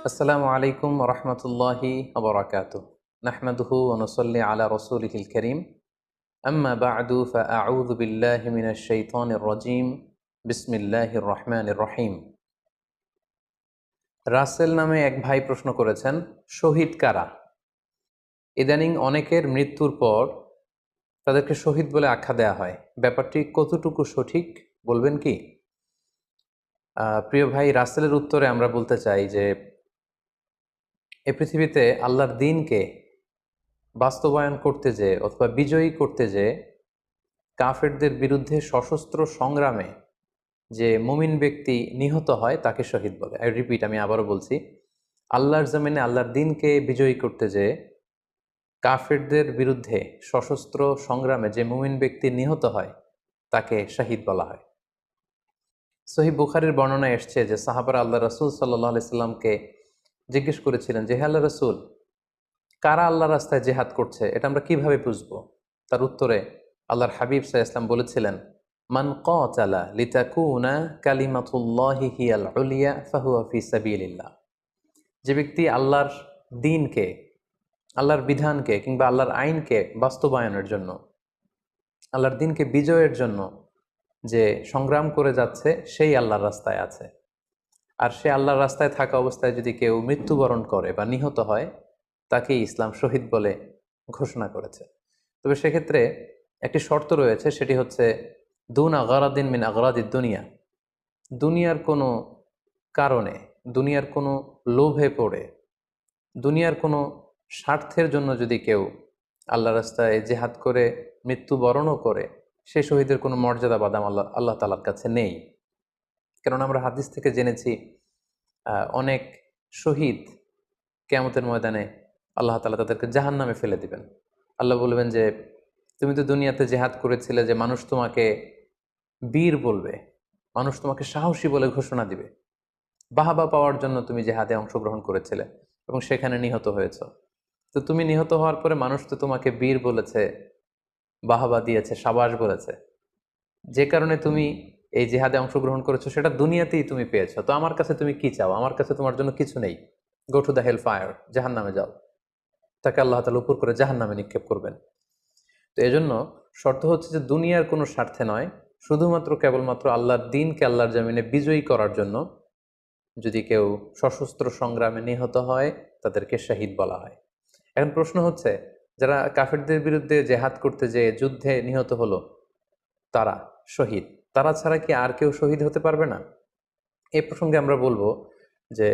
আসসালামু আলাইকুম রহমতুল্লাহি ওবরাকাতুহ নাহমাদুহু ওয়া নুসাল্লি আলা রাসূলিহিল কারীম আম্মা বা'দু ফাআউযু বিল্লাহি মিনাশ শাইতানির রাজীম বিসমিল্লাহির রহমানির রহিম। রাসেল নামে এক ভাই প্রশ্ন করেছেন, শহীদ কারা? ইদানিং অনেকের মৃত্যুর পর তাদেরকে শহীদ বলে আখ্যা দেয়া হয়। ব্যাপারটি কতটুকু সঠিক বলবেন কি? প্রিয় ভাই, রাসেলের উত্তরে আমরা বলতে চাই যে এ পৃথিবীতে আল্লাহর দ্বীনকে বাস্তবায়ন করতে যেয়ে অথবা বিজয়ী করতে যেয়ে কাফেরদের বিরুদ্ধে সশস্ত্র সংগ্রামে যে মুমিন ব্যক্তি নিহত হয় তাকে শহীদ বলে। আমি আবারও বলছি, আল্লাহর জমিনে আল্লাহর দ্বীনকে বিজয়ী করতে যেয়ে কাফেরদের বিরুদ্ধে সশস্ত্র সংগ্রামে যে মুমিন ব্যক্তি নিহত হয় তাকে শহীদ বলা হয়। সহিহ বুখারীর বর্ণনায় এসছে যে সাহাবারা আল্লাহ রাসূল সাল্লাল্লাহু আলাইহি সাল্লামকে জিজ্ঞেস করেছিলেন যে, হে আল্লাহ রাসূল, কারা আল্লাহ রাস্তায় জেহাদ করছে এটা আমরা কিভাবে বুঝবো? তার উত্তরে আল্লাহর হাবিব সাল্লাল্লাহু আলাইহি ওয়াসাল্লাম বলেছিলেন, মান কাতালা লিতাকুনা কালিমাতুল্লাহি হিয়াল উলিয়া ফাহুয়া ফি সাবিলিল্লাহ। যে ব্যক্তি আল্লাহর দ্বীনকে, আল্লাহর বিধানকে কিংবা আল্লাহর আইনকে বাস্তবায়নের জন্য, আল্লাহর দ্বীনকে বিজয়ের জন্য যে সংগ্রাম করে যাচ্ছে সেই আল্লাহর রাস্তায় আছে। আর সে আল্লাহর রাস্তায় থাকা অবস্থায় যদি কেউ মৃত্যুবরণ করে বা নিহত হয় তাকেই ইসলাম শহীদ বলে ঘোষণা করেছে। তবে সেক্ষেত্রে একটি শর্ত রয়েছে, সেটি হচ্ছে দুন আগারাদিন মিন আগারাদিদ দুনিয়া। দুনিয়ার কোনো কারণে, দুনিয়ার কোনো লোভে পড়ে, দুনিয়ার কোনো স্বার্থের জন্য যদি কেউ আল্লাহ রাস্তায় জেহাদ করে মৃত্যুবরণও করে, সে শহীদের কোনো মর্যাদা বাদাম আল্লাহ তাআলার কাছে নেই। কারণ আমরা হাদিস থেকে জেনেছি অনেক শহীদ কিয়ামতের ময়দানে আল্লাহ তাআলা তাদেরকে জাহান্নামে ফেলে দিবেন। আল্লাহ বলবেন যে, তুমি তো দুনিয়াতে জেহাদ করেছিলে যে মানুষ তোমাকে বীর বলবে, মানুষ তোমাকে সাহসী বলে ঘোষণা দিবে, বাহাবা পাওয়ার জন্য তুমি জেহাদে অংশগ্রহণ করেছিলে এবং সেখানে নিহত হয়েছ। তো তুমি নিহত হওয়ার পরে মানুষ তো তোমাকে বীর বলেছে, বাহাবা দিয়েছে, সাবাস বলেছে, যে কারণে তুমি এই জেহাদে অংশগ্রহণ করেছো সেটা দুনিয়াতেই তুমি পেয়েছো। তো আমার কাছে তুমি কি চাও? আমার কাছে তোমার জন্য কিছু নেই। Go to the hell fire, জাহান্নামে যাও। তাকে আল্লাহ তাআলা উপর করে জাহান্নামে নিক্ষেপ করবেন। তো এজন্য শর্ত হচ্ছে যে দুনিয়ার কোনো স্বার্থে নয়, শুধুমাত্র কেবলমাত্র আল্লাহর দ্বীনকে আল্লাহর জমিনে বিজয়ী করার জন্য যদি কেউ সশস্ত্র সংগ্রামে নিহত হয় তাদেরকে শহীদ বলা হয়। এখন প্রশ্ন হচ্ছে, যারা কাফেরদের বিরুদ্ধে জেহাদ করতে যেয়ে যুদ্ধে নিহত হলো তারা শহীদ, তারা ছাড়া কি আর কেউ শহীদ হতে পারবে না? এই প্রসঙ্গে আমরা বলবো যে